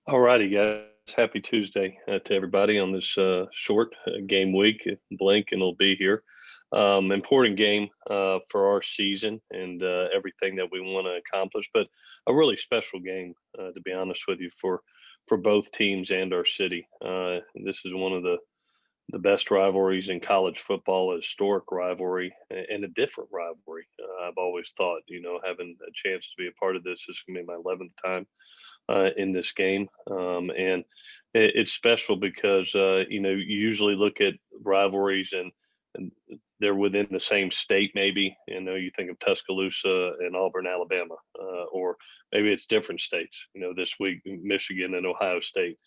All righty, guys. Happy Tuesday to everybody on this short game week. Blink and it'll be here. Important game for our season and everything that we want to accomplish, but a really special game, to be honest with you, for both teams and our city. This is one of the best rivalries in college football, a historic rivalry and a different rivalry. I've always thought, having a chance to be a part of this is going to be my 11th time in this game. And it's special because, you usually look at rivalries and they're within the same state, maybe. You think of Tuscaloosa and Auburn, Alabama, or maybe it's different states, this week, Michigan and Ohio State.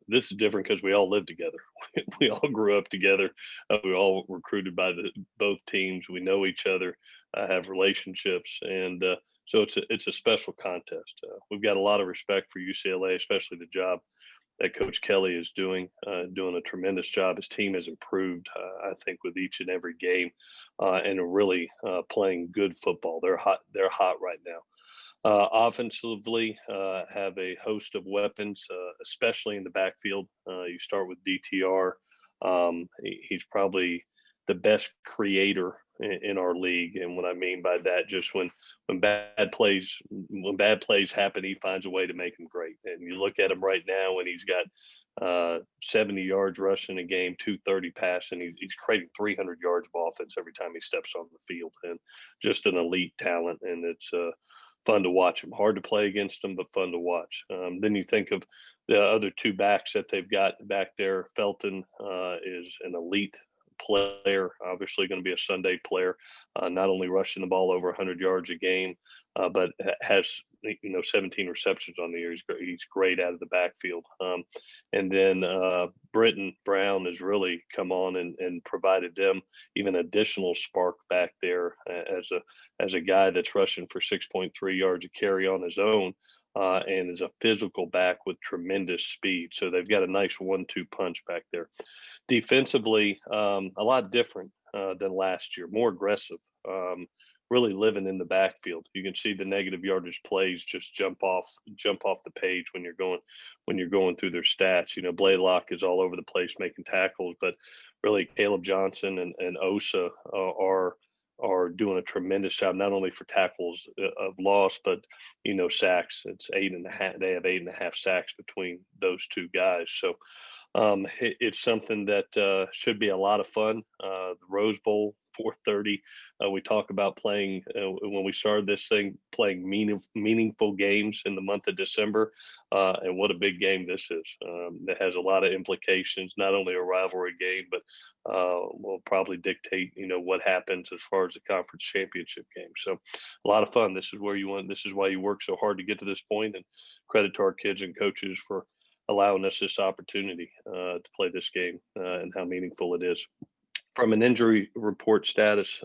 This is different because we all live together. We all grew up together. We all recruited by both teams. We know each other, have relationships, and so it's a special contest. We've got a lot of respect for UCLA, especially the job that Coach Kelly is doing a tremendous job. His team has improved, I think, with each and every game, and are really playing good football. They're hot. They're hot right now. Offensively, have a host of weapons, especially in the backfield. You start with DTR. He's probably the best creator in our league, and what I mean by that, just when bad plays happen, he finds a way to make them great. And you look at him right now, and he's got 70 yards rushing a game, 230 passing. He's creating 300 yards of offense every time he steps on the field, and just an elite talent. And it's fun to watch him. Hard to play against him, but fun to watch. Then you think of the other two backs that they've got back there. Felton is an elite player, obviously going to be a Sunday player, not only rushing the ball over 100 yards a game, but has 17 receptions on the year. He's great out of the backfield. And then Britton Brown has really come on and provided them even additional spark back there as a guy that's rushing for 6.3 yards a carry on his own. And is a physical back with tremendous speed. So they've got a nice 1-2 punch back there. Defensively, a lot different than last year, more aggressive, really living in the backfield. You can see the negative yardage plays just jump off the page when you're going through their stats. Blaylock is all over the place making tackles, but really Caleb Johnson and Osa are doing a tremendous job, not only for tackles of loss, but sacks. It's 8.5. They have 8.5 sacks between those two guys. So it's something that should be a lot of fun. The Rose Bowl, 4:30. We talk about playing when we started this thing, playing meaningful games in the month of December, and what a big game this is. That has a lot of implications, not only a rivalry game, but will probably dictate, what happens as far as the conference championship game. So, a lot of fun. This is where you want. This is why you work so hard to get to this point, and credit to our kids and coaches for allowing us this opportunity to play this game and how meaningful it is. From an injury report status,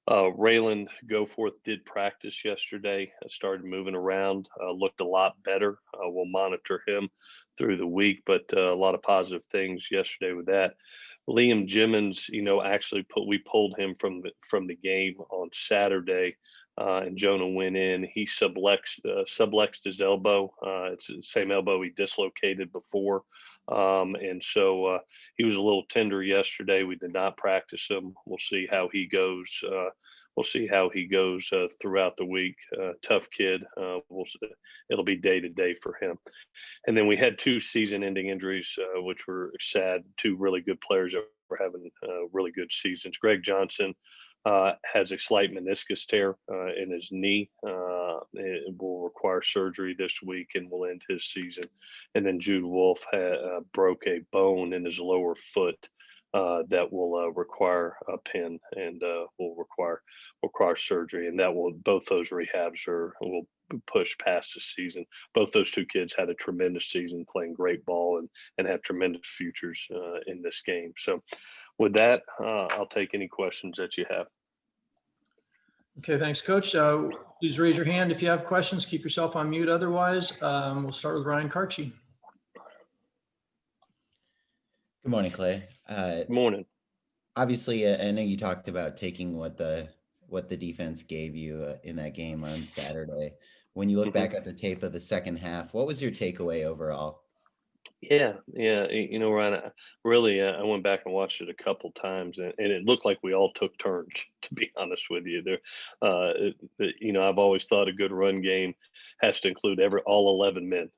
Raylan Goforth did practice yesterday, started moving around, looked a lot better. We'll monitor him through the week, but a lot of positive things yesterday with that. Liam Jimmons, actually we pulled him from the game on Saturday, and Jonah went in. He sublexed his elbow. It's the same elbow he dislocated before, and so he was a little tender yesterday. We did not practice him. We'll see how he goes. Throughout the week. Tough kid. It'll be day to day for him. And then we had two season-ending injuries, which were sad. Two really good players that were having really good seasons. Greg Johnson has a slight meniscus tear in his knee. It will require surgery this week and will end his season. And then Jude Wolf broke a bone in his lower foot that will require a pin and will require surgery. And both those rehabs will push past the season. Both those two kids had a tremendous season, playing great ball and have tremendous futures in this game. So with that, I'll take any questions that you have. Okay, thanks, Coach. Please raise your hand if you have questions. Keep yourself on mute. Otherwise, we'll start with Ryan Karchi. Good morning, Clay. Good morning. Obviously, I know you talked about taking what the defense gave you in that game on Saturday. when you look Mhm. back at the tape of the second half, what was your takeaway overall? Yeah, yeah. Ryan, I went back and watched it a couple times, and it looked like we all took turns. To be honest with you, I've always thought a good run game has to include all 11 men.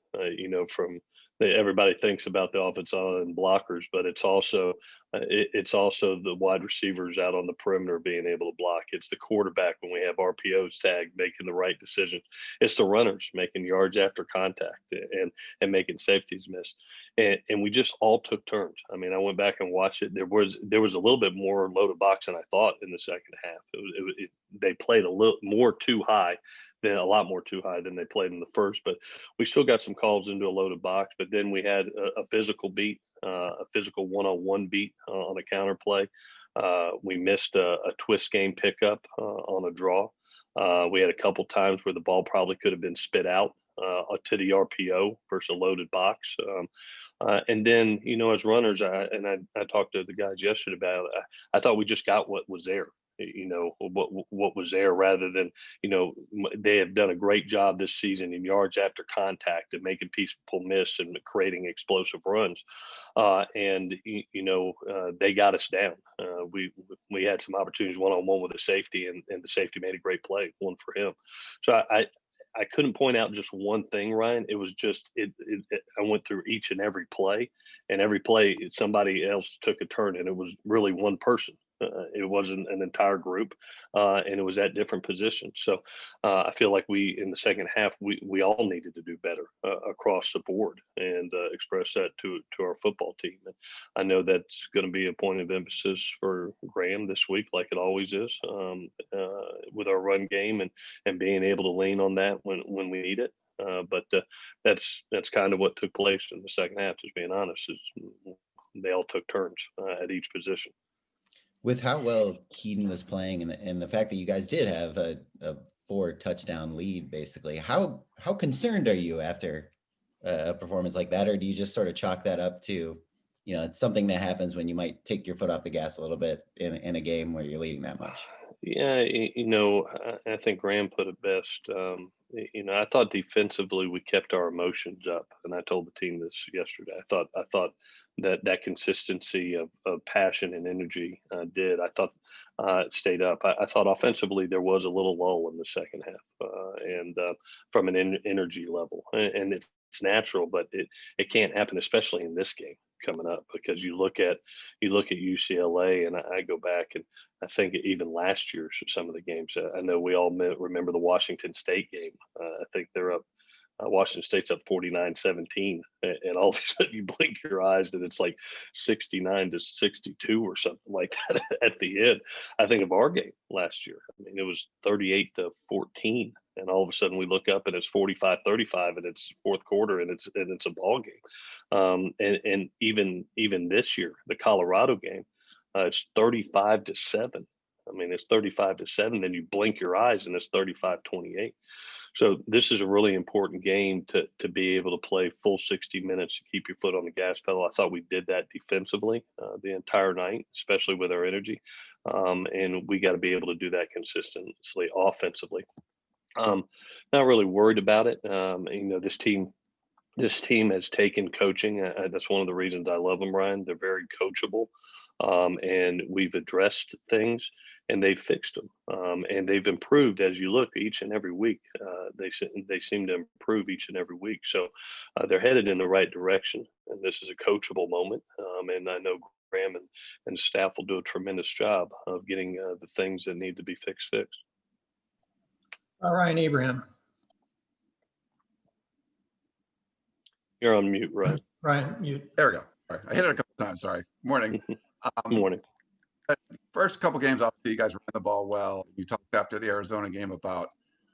Everybody thinks about the offensive and blockers, but it's also the wide receivers out on the perimeter being able to block. It's the quarterback when we have RPOs tagged making the right decisions. It's the runners making yards after contact and making safeties miss, and we just all took turns. I mean, I went back and watched it. There was a little bit more loaded box than I thought in the second half. They played a little more too high, than a lot more too high than they played in the first. But we still got some calls into a loaded box. But then we had a physical beat, a physical one-on-one beat on a counter play. We missed a twist game pickup on a draw. We had a couple times where the ball probably could have been spit out to the RPO versus a loaded box. And then, as runners, I talked to the guys yesterday about it. I thought we just got what was there, what was there rather than, they have done a great job this season in yards after contact and making people miss and creating explosive runs. They got us down. We had some opportunities one-on-one with a safety, and the safety made a great play, one for him. So I couldn't point out just one thing, Ryan. It was just I went through each and every play, and every play somebody else took a turn, and it was really one person. It wasn't an entire group, and it was at different positions. So I feel like we in the second half we all needed to do better across the board and express that to our football team. And I know that's going to be a point of emphasis for Graham this week, like it always is, with our run game and being able to lean on that when we need it. But that's kind of what took place in the second half. Just being honest, is they all took turns at each position. With how well Keaton was playing and the fact that you guys did have a 4-touchdown lead, basically, how concerned are you after a performance like that? Or do you just sort of chalk that up to, it's something that happens when you might take your foot off the gas a little bit in a game where you're leading that much? Yeah, I think Graham put it best. I thought defensively we kept our emotions up, and I told the team this yesterday. I thought that consistency of passion and energy I thought it stayed up. I thought offensively there was a little lull in the second half, and from an energy level, and it's natural, but it can't happen, especially in this game coming up, because you look at UCLA, and I go back and I think even last year's some of the games. I know we all remember the Washington State game. I think they're up. Washington State's up 49-17, and all of a sudden you blink your eyes and it's like 69-62 or something like that at the end. I think of our game last year. I mean, it was 38-14, and all of a sudden we look up and it's 45-35, and it's fourth quarter, and it's a ball game. And even this year, the Colorado game, it's 35-7. I mean, it's 35-7. Then you blink your eyes and it's 35-28. So this is a really important game to be able to play full 60 minutes to keep your foot on the gas pedal. I thought we did that defensively the entire night, especially with our energy. And we got to be able to do that consistently offensively. Not really worried about it. This team has taken coaching. That's one of the reasons I love them, Ryan. They're very coachable, and we've addressed things and they've fixed them, and they've improved as you look each and every week. They seem to improve each and every week, so they're headed in the right direction. And this is a coachable moment, and I know Graham and staff will do a tremendous job of getting the things that need to be fixed. Ryan Abraham. You're on mute, Ryan. Ryan, mute. There we go. All right. I hit it a couple times. Sorry. Morning. Morning. First couple games, obviously, you guys ran the ball well. You talked after the Arizona game about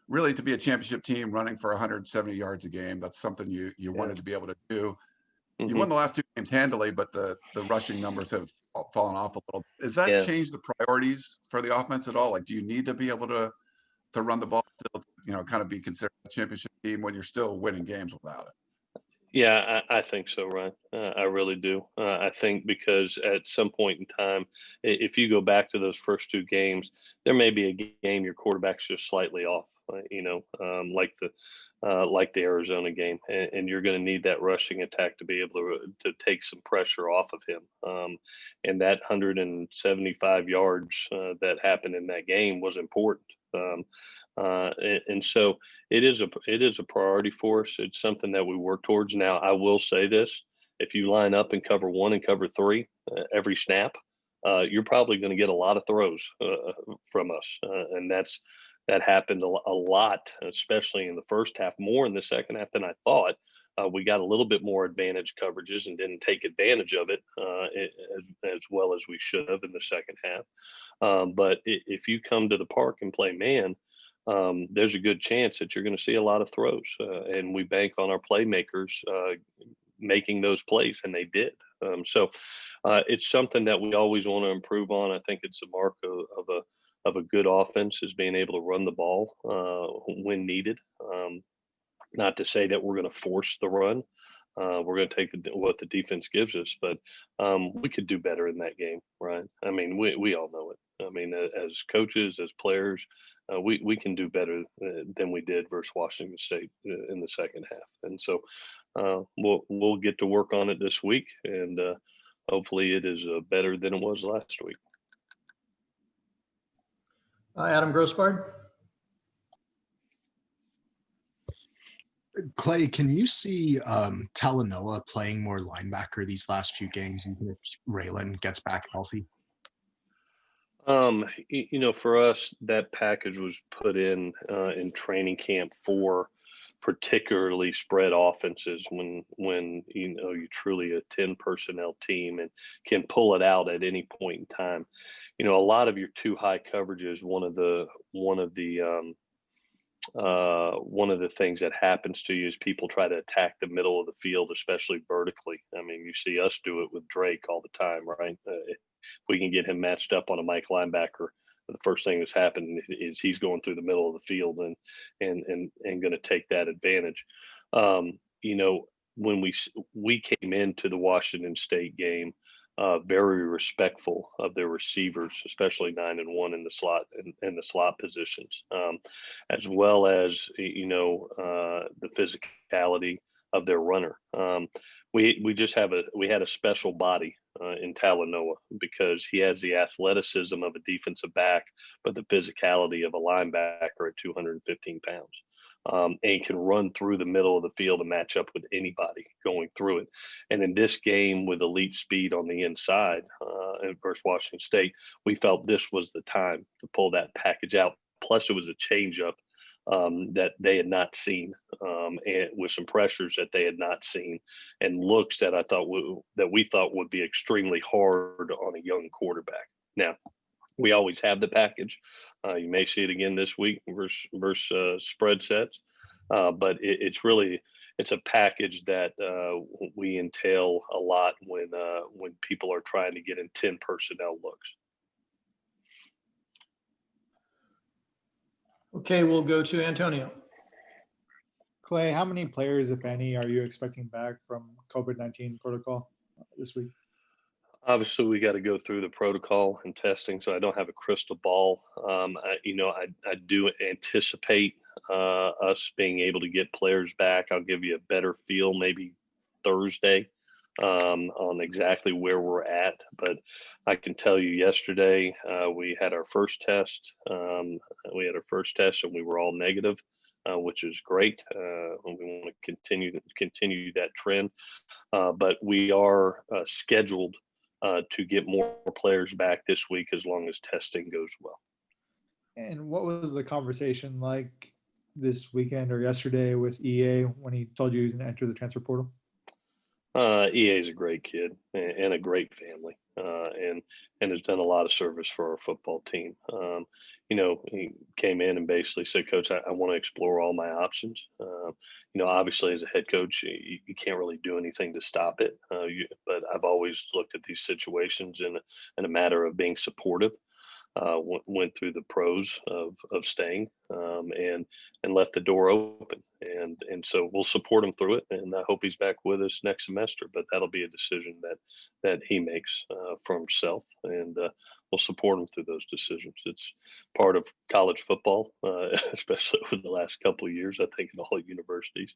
really to be a championship team running for 170 yards a game. That's something you wanted to be able to do. Mm-hmm. You won the last two games handily, but the rushing numbers have fallen off a little. Does that change the priorities for the offense at all? Like, do you need to be able to run the ball still, kind of be considered a championship team when you're still winning games without it? Yeah, I think so, Ryan. I really do. I think because at some point in time, if you go back to those first two games, there may be a game your quarterback's just slightly off, like the Arizona game, and you're going to need that rushing attack to be able to take some pressure off of him. And that 175 yards that happened in that game was important. And so it is a priority for us. It's something that we work towards. Now, I will say this: if you line up in cover 1 and cover 3 every snap, you're probably going to get a lot of throws from us, and that happened a lot, especially in the first half, more in the second half than I thought. We got a little bit more advantage coverages and didn't take advantage of it as well as we should have in the second half. But if you come to the park and play man, there's a good chance that you're going to see a lot of throws, and we bank on our playmakers making those plays, and they did. So it's something that we always want to improve on. I think it's a mark of a good offense is being able to run the ball when needed. Not to say that we're going to force the run. We're going to take what the defense gives us, but we could do better in that game, right? I mean, we all know it. I mean, as coaches, as players, we can do better than we did versus Washington State in the second half. And so we'll get to work on it this week, and hopefully it is better than it was last week. Adam Grossbard. Clay, can you see Talanoa playing more linebacker these last few games, even if Raylan gets back healthy? For us, that package was put in training camp for particularly spread offenses when you're truly a 10 personnel team and can pull it out at any point in time. A lot of your too high coverages, one of the things that happens to you is people try to attack the middle of the field, especially vertically. I mean, you see us do it with Drake all the time, right? If we can get him matched up on a Mike linebacker, the first thing that's happened is he's going through the middle of the field and going to take that advantage. When we came into the Washington State game, very respectful of their receivers, especially 9 and 1 in the slot and the slot positions, as well as the physicality of their runner. We had a special body in Talanoa because he has the athleticism of a defensive back, but the physicality of a linebacker at 215 pounds. And can run through the middle of the field and match up with anybody going through it. And in this game with elite speed on the inside versus Washington State, we felt this was the time to pull that package out. Plus, it was a changeup that they had not seen, and with some pressures that they had not seen, and looks that we thought would be extremely hard on a young quarterback. Now, we always have the package. You may see it again this week versus spread sets, but it's a package that we entail a lot when people are trying to get in 10 personnel looks. Okay, we'll go to Antonio. Clay, how many players, if any, are you expecting back from COVID-19 protocol this week? Obviously, we got to go through the protocol and testing, so I don't have a crystal ball. I do anticipate us being able to get players back. I'll give you a better feel maybe Thursday on exactly where we're at. But I can tell you yesterday we had our first test. And we were all negative, which is great. We want to continue that trend. But we are scheduled to get more players back this week as long as testing goes well. And what was the conversation like this weekend or yesterday with EA when he told you he was going to enter the transfer portal? EA is a great kid and a great family, and has done a lot of service for our football team. He came in and basically said, "Coach, I want to explore all my options." Obviously, as a head coach, you can't really do anything to stop it. But I've always looked at these situations in a matter of being supportive. Went through the pros of staying and left the door open, and so we'll support him through it, and I hope he's back with us next semester. But that'll be a decision that he makes for himself, and we'll support them through those decisions. It's part of college football, especially over the last couple of years, I think, in all universities.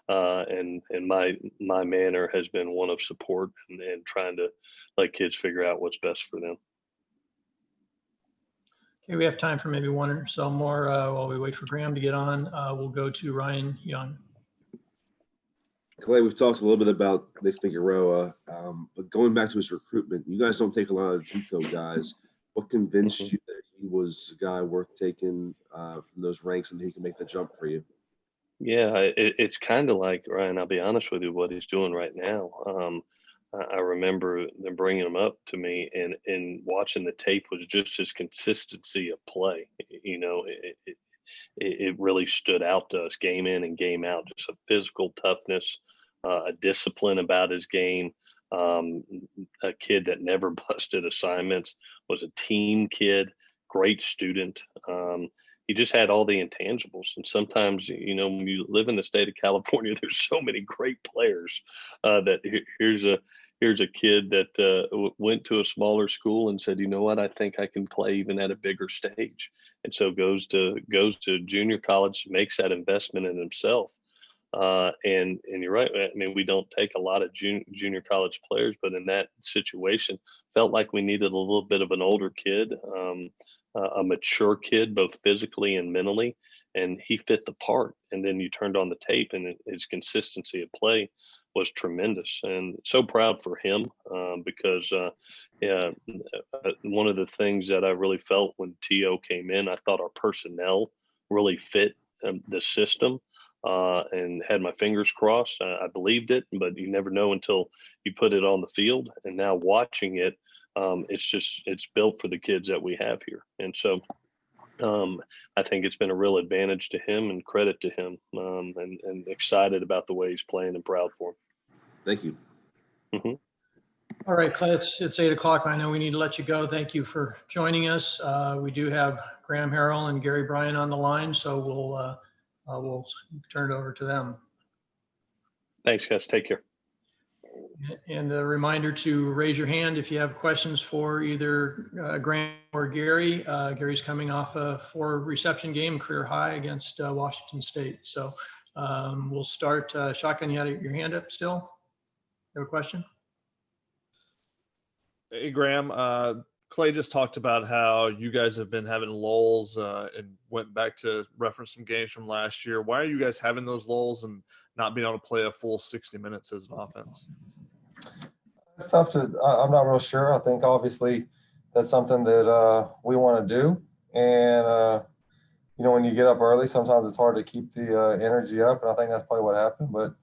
And my manner has been one of support and trying to let kids figure out what's best for them. Okay, we have time for maybe one or so more while we wait for Graham to get on. We'll go to Ryan Young. Clay, we've talked a little bit about Nick Figueroa, but going back to his recruitment, you guys don't take a lot of JUCO guys. What convinced you that he was a guy worth taking from those ranks and he can make the jump for you? Yeah, it's kind of like, Ryan, I'll be honest with you, what he's doing right now. I remember them bringing him up to me, and watching the tape was just his consistency of play. You know, it really stood out to us game in and game out, just a physical toughness, a discipline about his game. A kid that never busted assignments, was a team kid, great student. He just had all the intangibles. And sometimes, you know, when you live in the state of California, there's so many great players that here's a kid that went to a smaller school and said, you know what, I think I can play even at a bigger stage. And so goes to junior college, makes that investment in himself. And you're right. I mean, we don't take a lot of junior college players, but in that situation, felt like we needed a little bit of an older kid, a mature kid, both physically and mentally, and he fit the part. And then you turned on the tape, and his consistency of play was tremendous. And so proud for him because one of the things that I really felt when T.O. came in, I thought our personnel really fit the system. And had my fingers crossed. I believed it, but you never know until you put it on the field. And now watching it, it's built for the kids that we have here. And so I think it's been a real advantage to him and credit to him, and excited about the way he's playing and proud for him. Thank you. Mm-hmm. All right, Clay, it's 8 o'clock. I know we need to let you go. Thank you for joining us. We do have Graham Harrell and Gary Bryant on the line, so we'll turn it over to them. Thanks, guys. Take care. And a reminder to raise your hand if you have questions for either Graham or Gary. Gary's coming off a 4-reception game, career high against Washington State. So we'll start. Shotgun, you had your hand up still? You have a question? Hey, Graham. Clay just talked about how you guys have been having lulls and went back to reference some games from last year. Why are you guys having those lulls and not being able to play a full 60 minutes as an offense? It's tough to, I'm not real sure. I think obviously that's something that we want to do. And, you know, when you get up early, sometimes it's hard to keep the energy up. And I think that's probably what happened. But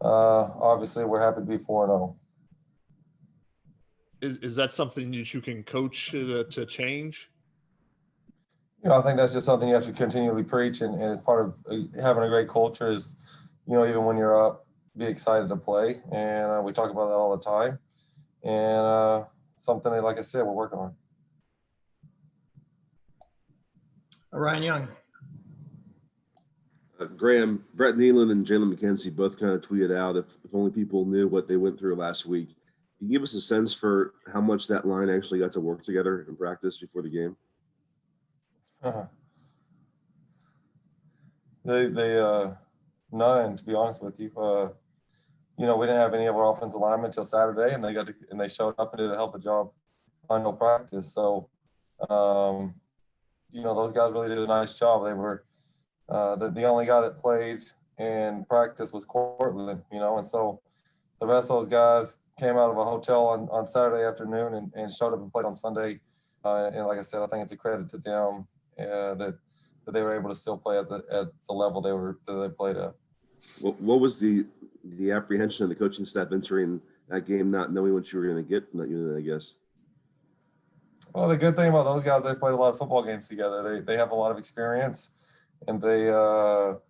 obviously we're happy to be 4-0. Is that something that you can coach to change? You know, I think that's just something you have to continually preach, and it's part of having a great culture is, you know, even when you're up, be excited to play. And we talk about that all the time. And something that, like I said, we're working on. Ryan Young. Graham, Brett Nealon and Jalen McKenzie both kind of tweeted out, if only people knew what they went through last week. Can you give us a sense for how much that line actually got to work together in practice before the game? None, to be honest with you. You know, we didn't have any of our offensive linemen until Saturday, and they showed up and did a hell of a job on no practice. So, you know, those guys really did a nice job. They were the only guy that played in practice was Cortland, you know, and so the rest of those guys came out of a hotel on Saturday afternoon and showed up and played on Sunday. And like I said, I think it's a credit to them that they were able to still play at the level they played at. What was the apprehension of the coaching staff entering that game, not knowing what you were going to get from that unit, I guess? Well, the good thing about those guys, they played a lot of football games together. They have a lot of experience, and they, you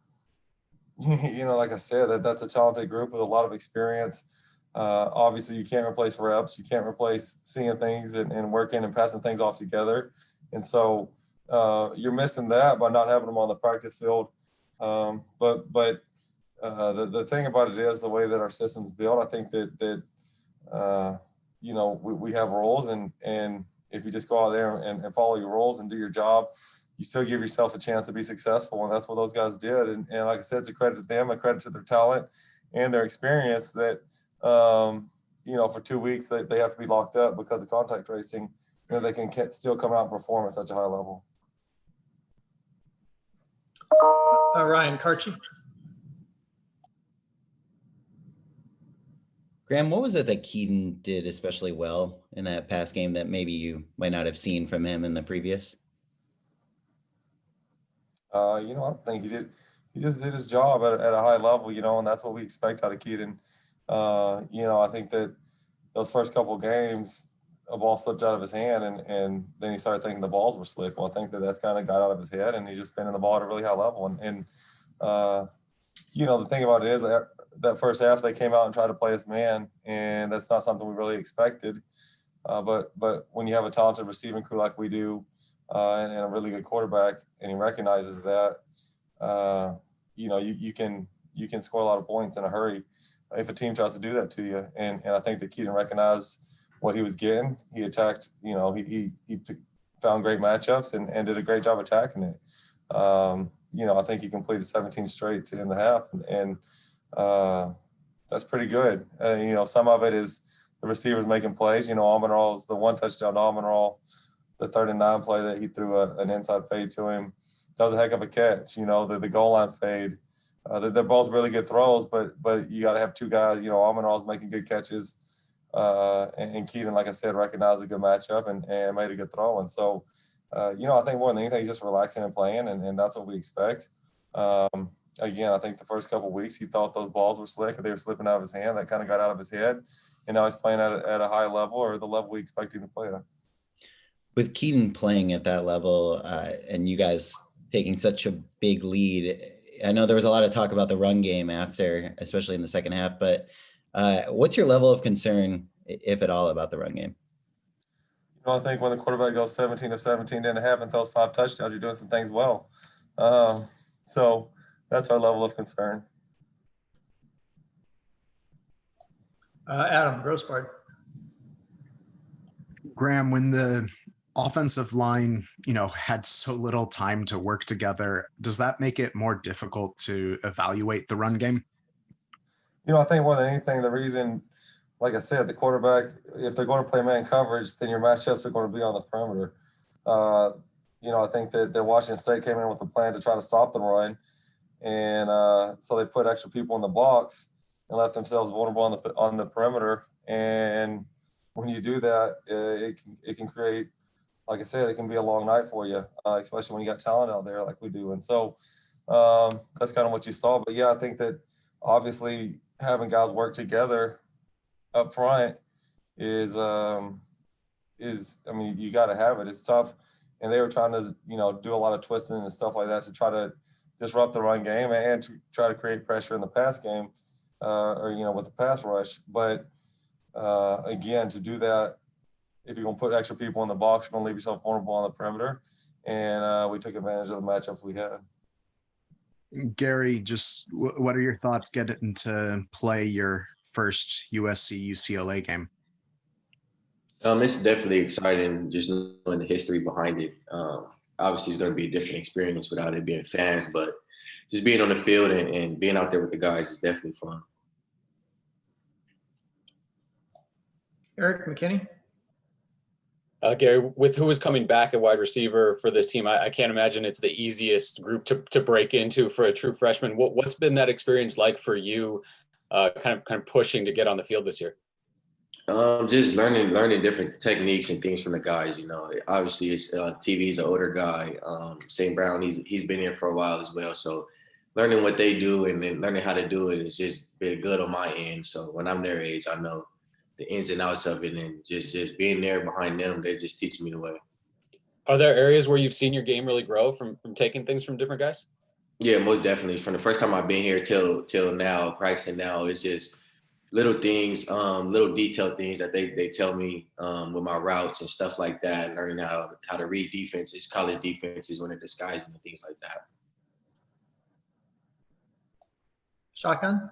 know, like I said, that's a talented group with a lot of experience. Obviously, you can't replace reps. You can't replace seeing things and working and passing things off together. And so you're missing that by not having them on the practice field. But the thing about it is the way that our system's built. I think that you know, we have roles and if you just go out there and follow your rules and do your job, you still give yourself a chance to be successful. And that's what those guys did. And like I said, it's a credit to them, a credit to their talent and their experience that, for 2 weeks they have to be locked up because of contact tracing, they can still come out and perform at such a high level. Ryan Karchi. Graham, what was it that Keaton did especially well in that past game that maybe you might not have seen from him in the previous? I don't think he did. He just did his job at a high level, and that's what we expect out of Keaton. I think that those first couple of games, a ball slipped out of his hand, and then he started thinking the balls were slick. Well, I think that's kind of got out of his head, and he's just spinning the ball at a really high level. The thing about it is that first half they came out and tried to play us man, and that's not something we really expected. But when you have a talented receiving crew like we do, and a really good quarterback, and he recognizes that, you can score a lot of points in a hurry if a team tries to do that to you. And I think that Keaton recognized what he was getting. He attacked, he found great matchups and did a great job attacking it. I think he completed 17 straight to end the half, and that's pretty good. Some of it is the receivers making plays. Amenrall's the one touchdown to Amenrall, the 3rd and 9 play that he threw an inside fade to him. That was a heck of a catch. The goal line fade. They're both really good throws, but you got to have two guys. Amenrall's making good catches, and Keaton, like I said, recognized a good matchup and made a good throw. And so, I think more than anything, he's just relaxing and playing, and that's what we expect. Again, I think the first couple of weeks he thought those balls were slick, or they were slipping out of his hand. That kind of got out of his head, and now he's playing at a high level, or the level we expect him to play at. With Keaton playing at that level, and you guys taking such a big lead, I know there was a lot of talk about the run game after, especially in the second half, but what's your level of concern, if at all, about the run game? I think when the quarterback goes 17 of 17 and a half and throws 5 touchdowns, you're doing some things well. So that's our level of concern. Adam Grossbard. Graham, when the offensive line, had so little time to work together, does that make it more difficult to evaluate the run game? I think more than anything, the reason, like I said, the quarterback, if they're going to play man coverage, then your matchups are going to be on the perimeter. I think that Washington State came in with a plan to try to stop the run. And so they put extra people in the box and left themselves vulnerable on the perimeter. And when you do that, it can create, like I said, it can be a long night for you, especially when you got talent out there like we do. And so that's kind of what you saw. But yeah, I think that obviously having guys work together up front is you got to have it. It's tough. And they were trying to, do a lot of twisting and stuff like that to try to disrupt the run game and to try to create pressure in the pass game, with the pass rush. But again, to do that, if you're going to put extra people in the box, you're going to leave yourself vulnerable on the perimeter. And we took advantage of the matchups we had. Gary, just what are your thoughts getting to play your first USC UCLA game? It's definitely exciting, just knowing the history behind it. Obviously, it's going to be a different experience without it being fans, but just being on the field and being out there with the guys is definitely fun. Eric McKinney. Gary, with who is coming back at wide receiver for this team, I can't imagine it's the easiest group to break into for a true freshman. What's been that experience like for you, kind of pushing to get on the field this year? Just learning different techniques and things from the guys. Obviously, it's TV's an older guy. St. Brown, he's been here for a while as well. So learning what they do and then learning how to do it has just been good on my end. So when I'm their age, I know the ins and outs of it, and just being there behind them, they just teach me the way. Are there areas where you've seen your game really grow from taking things from different guys? Yeah, most definitely. From the first time I've been here till now, practicing now, it's just little things, little detailed things that they tell me with my routes and stuff like that, learning how to read defenses, college defenses when they're disguising and things like that. Shotgun.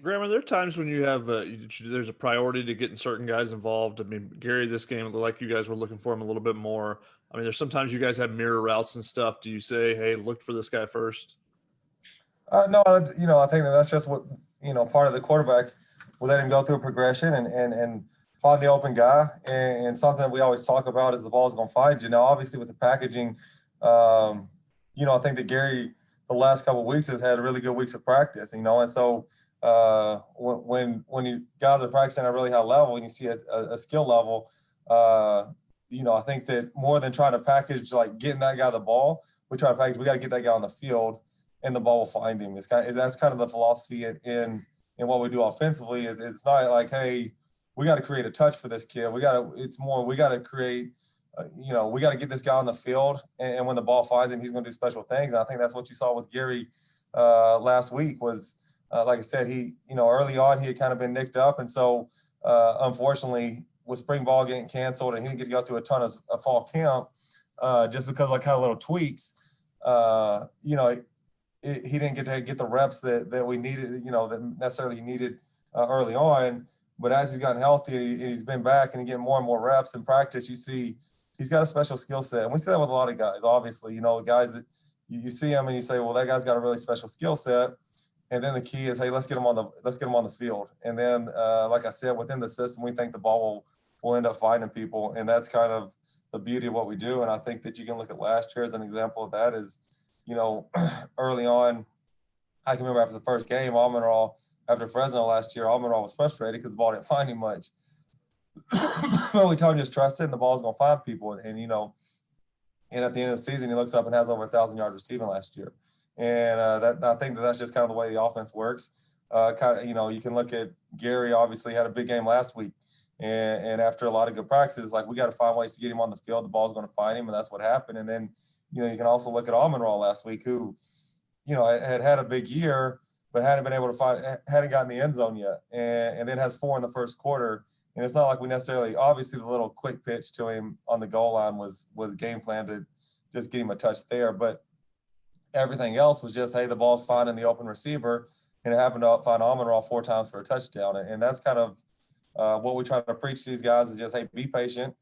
Graham, are there times when you have there's a priority to getting certain guys involved? I mean, Gary, this game, it looked like you guys were looking for him a little bit more. I mean, there's sometimes you guys have mirror routes and stuff. Do you say, hey, look for this guy first? No, I think that's just what, part of the quarterback. We let him go through a progression and find the open guy. And something that we always talk about is the ball's going to find you. Now, obviously, with the packaging, I think that Gary, the last couple of weeks, has had really good weeks of practice, and so when you guys are practicing at a really high level and you see a skill level, I think that more than trying to package, like getting that guy the ball, we got to get that guy on the field and the ball will find him. That's kind of the philosophy in what we do offensively. It's not like, hey, we got to create a touch for this kid. We got to create, we got to get this guy on the field, and when the ball finds him, he's going to do special things. And I think that's what you saw with Gary last week was, like I said, he, early on, he had kind of been nicked up. And so, unfortunately, with spring ball getting canceled and he didn't get to go through a ton of fall camp, just because like kind of little tweaks, he didn't get to get the reps that we needed, that necessarily he needed early on. But as he's gotten healthy and he's been back and getting more and more reps in practice, you see he's got a special skill set. And we see that with a lot of guys, obviously, guys that you see him and you say, well, that guy's got a really special skill set. And then the key is, hey, let's get him on the field. And then, like I said, within the system, we think the ball will end up finding people. And that's kind of the beauty of what we do. And I think that you can look at last year as an example of that is, early on, I can remember after the first game, after Fresno last year, Almendraw was frustrated because the ball didn't find him much. But we told him just trust it and the ball's going to find people. And at the end of the season, he looks up and has over 1,000 yards receiving last year. And I think that's just kind of the way the offense works. You can look at Gary, obviously had a big game last week. And after a lot of good practices, like we got to find ways to get him on the field. The ball's going to find him, and that's what happened. And then, you can also look at Almendraw last week, who, had a big year, but hadn't gotten the end zone yet. And then has 4 in the first quarter. And it's not like we necessarily, obviously the little quick pitch to him on the goal line was game plan to just get him a touch there. But everything else was just, hey, the ball's finding the open receiver, and it happened to find Almendraw 4 times for a touchdown. And that's kind of what we try to preach to these guys is just, hey, be patient,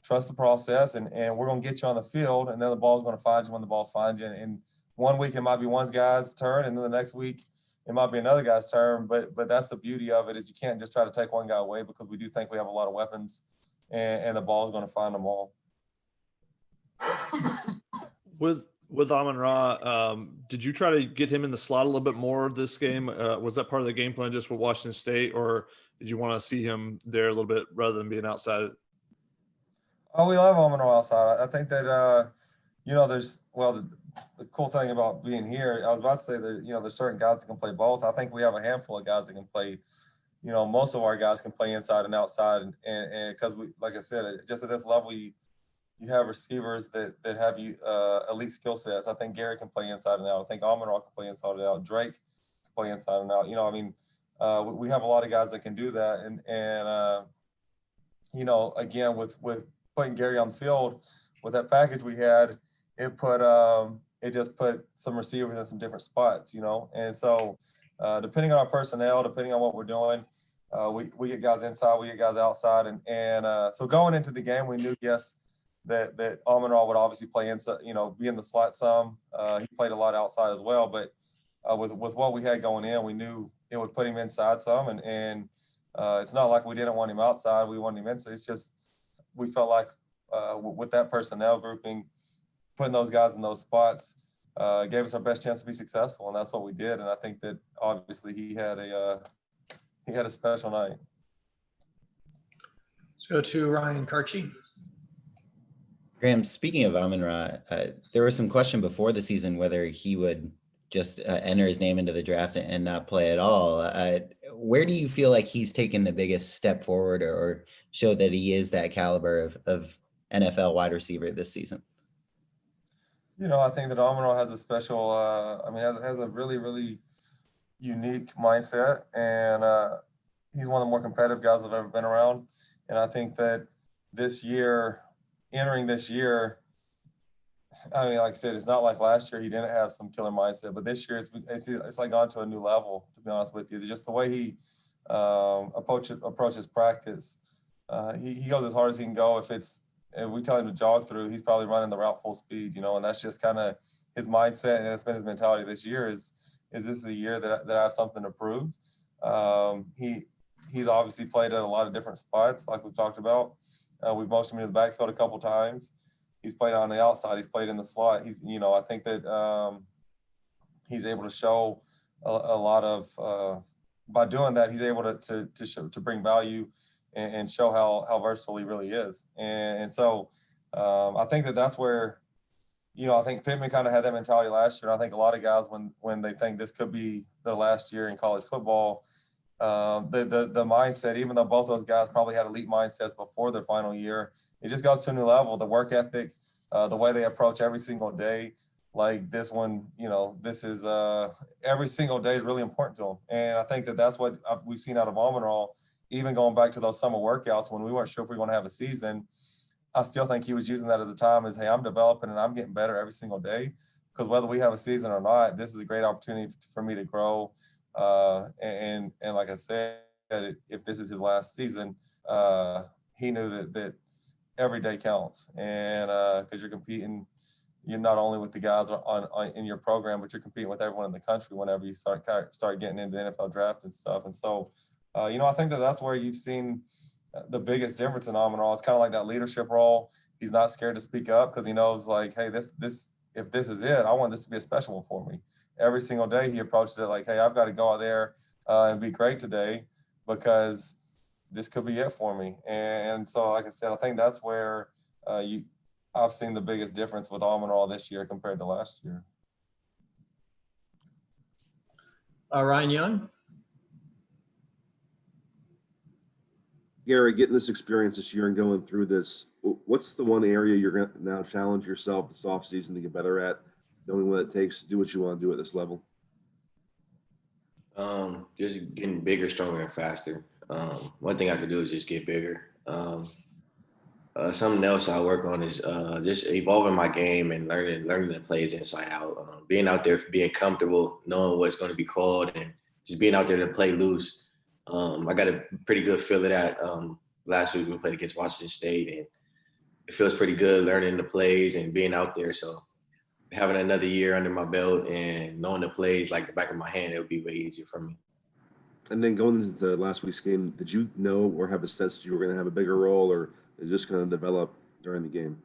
trust the process, and we're going to get you on the field, and then the ball's going to find you when the ball's find you. And one week it might be one guy's turn, and then the next week it might be another guy's turn. But that's the beauty of it is you can't just try to take one guy away because we do think we have a lot of weapons, and the ball's going to find them all. With Amon-Ra, did you try to get him in the slot a little bit more this game? Was that part of the game plan just with Washington State, or did you want to see him there a little bit rather than being outside? Oh, we love Amon-Ra outside. I think that, the cool thing about being here, I was about to say that, there's certain guys that can play both. I think we have a handful of guys that can play, most of our guys can play inside and outside. And because we, like I said, just at this level, you have receivers that have elite skill sets. I think Gary can play inside and out. I think Amon-Ra can play inside and out. Drake can play inside and out. We have a lot of guys that can do that. And again, with putting Gary on the field, with that package we had, it just put some receivers in some different spots, And so depending on our personnel, depending on what we're doing, we get guys inside, we get guys outside. And so going into the game, we knew, yes, that Amon-Ra would obviously play inside, be in the slot some. He played a lot outside as well, but with what we had going in, we knew it would put him inside some. And it's not like we didn't want him outside. We wanted him inside. It's just we felt like with that personnel grouping, putting those guys in those spots gave us our best chance to be successful, and that's what we did. And I think that obviously he had a special night. Let's go to Ryan Karchi. Graham, speaking of Amon-Ra, there was some question before the season whether he would just enter his name into the draft and not play at all. Where do you feel like he's taken the biggest step forward or showed that he is that caliber of NFL wide receiver this season? I think that Amon-Ra has a special, has a really, really unique mindset. And he's one of the more competitive guys I've ever been around. And I think that entering this year, I mean, like I said, it's not like last year he didn't have some killer mindset, but this year it's like gone to a new level, to be honest with you. Just the way he approaches practice. He goes as hard as he can go. If we tell him to jog through, he's probably running the route full speed, and that's just kind of his mindset, and that's been his mentality this year is this is a year that I have something to prove. He's obviously played at a lot of different spots, like we've talked about. We've motioned him in the backfield a couple times. He's played on the outside. He's played in the slot. I think that he's able to show a lot of, by doing that, he's able to bring value and show how versatile he really is. And so I think that's where, I think Pittman kind of had that mentality last year. And I think a lot of guys, when they think this could be their last year in college football, the mindset, even though both those guys probably had elite mindsets before their final year, it just goes to a new level. The work ethic, the way they approach every single day, like this one, this is every single day is really important to them. And I think that's what we've seen out of Almenrol, even going back to those summer workouts when we weren't sure if we were going to have a season. I still think he was using that at the time as, hey, I'm developing and I'm getting better every single day, because whether we have a season or not, this is a great opportunity for me to grow. And like I said, if this is his last season, he knew that every day counts. And because you're competing, you're not only with the guys in your program, but you're competing with everyone in the country whenever you start getting into the NFL draft and stuff. And so, I think that's where you've seen the biggest difference in Almenrol. It's kind of like that leadership role. He's not scared to speak up because he knows, like, hey, if this is it, I want this to be a special one for me. Every single day he approaches it like, hey, I've got to go out there and be great today because this could be it for me. And so, like I said, I think that's where I've seen the biggest difference with Almenrol this year compared to last year. Ryan Young. Gary, getting this experience this year and going through this, what's the one area you're going to now challenge yourself this offseason to get better at, knowing what it takes to do what you want to do at this level? Just getting bigger, stronger, and faster. One thing I could do is just get bigger. Something else I work on is just evolving my game and learning the plays inside out. Being out there, being comfortable, knowing what's going to be called, and just being out there to play loose. I got a pretty good feel of that. Last week we played against Washington State, and it feels pretty good learning the plays and being out there. So having another year under my belt and knowing the plays like the back of my hand, it would be way easier for me. And then going into last week's game, did you know or have a sense that you were going to have a bigger role, or is it just going to develop during the game?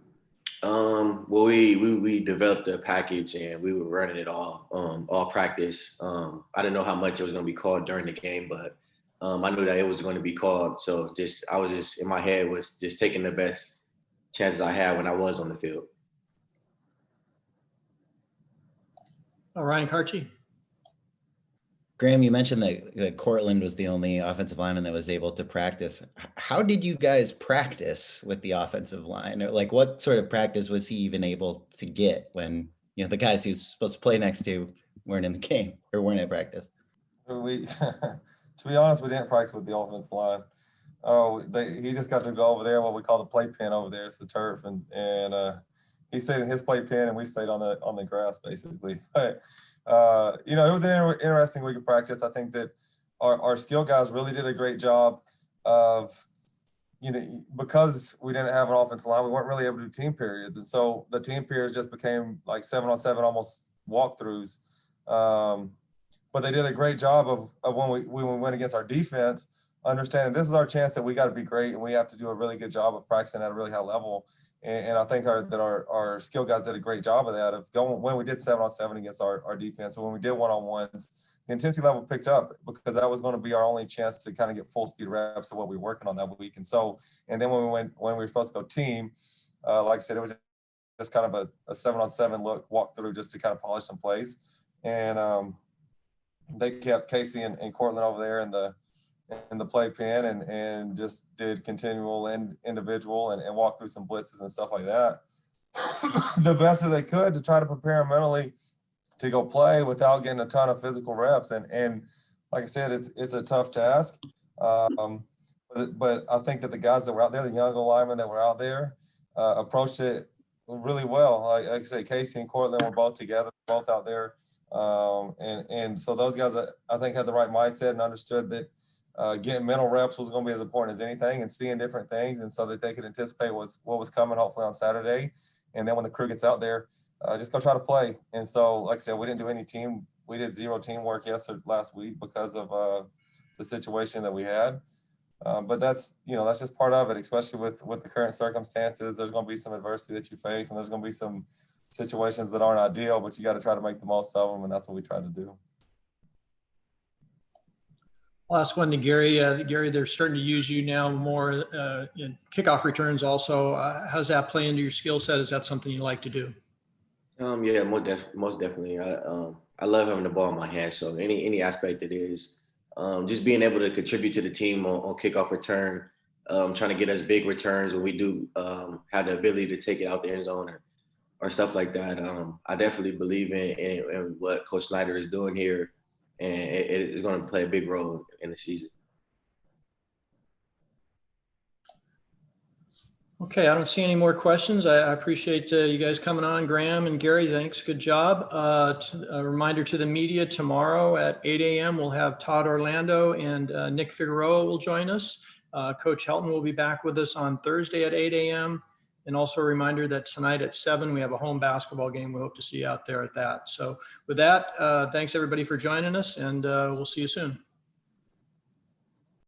Well, we developed a package and we were running it all practice. I didn't know how much it was going to be called during the game, but I knew that it was going to be called. So I was just in my head was just taking the best chances I had when I was on the field. Ryan Karchi. Graham, you mentioned that Cortland was the only offensive lineman that was able to practice. How did you guys practice with the offensive line? Like, what sort of practice was he even able to get when, the guys he was supposed to play next to weren't in the game or weren't at practice? To be honest, we didn't practice with the offensive line. He just got to go over there, what we call the playpen over there. It's the turf, and he stayed in his playpen, and we stayed on the grass basically. But it was an interesting week of practice. I think that our skill guys really did a great job of, because we didn't have an offensive line, we weren't really able to do team periods, and so the team periods just became like 7-on-7 almost walkthroughs. But they did a great job of when we went against our defense, understanding this is our chance that we got to be great and we have to do a really good job of practicing at a really high level. And I think our skill guys did a great job of that, of going when we did 7-on-7 against our defense. And when we did 1-on-1s, the intensity level picked up because that was going to be our only chance to kind of get full speed reps of what we were working on that week. And then when we were supposed to go team, like I said, it was just kind of a 7-on-7 walk through just to kind of polish some plays. And they kept Casey and Cortland over there in the playpen and just did continual and individual and walk through some blitzes and stuff like that the best that they could to try to prepare them mentally to go play without getting a ton of physical reps. And like I said, it's a tough task. But I think that the guys that were out there, the young linemen that were out there, approached it really well. Like I say, Casey and Cortland were both together, both out there. And so those guys, I think, had the right mindset and understood that getting mental reps was going to be as important as anything, and seeing different things, and so that they could anticipate what was coming hopefully on Saturday. And then when the crew gets out there, just go try to play. And so, like I said, we didn't do we did zero teamwork last week because of the situation that we had. But that's just part of it, especially with the current circumstances. There's going to be some adversity that you face, and there's going to be some situations that aren't ideal, but you got to try to make the most of them. And that's what we try to do. Last one to Gary. Gary, they're starting to use you now more in kickoff returns also. How's that play into your skill set? Is that something you like to do? Yeah, most definitely. I love having the ball in my hands. So any aspect it is, just being able to contribute to the team on kickoff return, trying to get us big returns when we do have the ability to take it out the end zone or stuff like that. I definitely believe in what Coach Snyder is doing here, and it is going to play a big role in the season. Okay, I don't see any more questions. I appreciate you guys coming on. Graham and Gary, thanks. Good job. A reminder to the media, tomorrow at 8 a.m. we'll have Todd Orlando and Nick Figueroa will join us. Coach Helton will be back with us on Thursday at 8 a.m. And also a reminder that tonight at 7 we have a home basketball game. We hope to see you out there at that. So with that, thanks everybody for joining us, and we'll see you soon.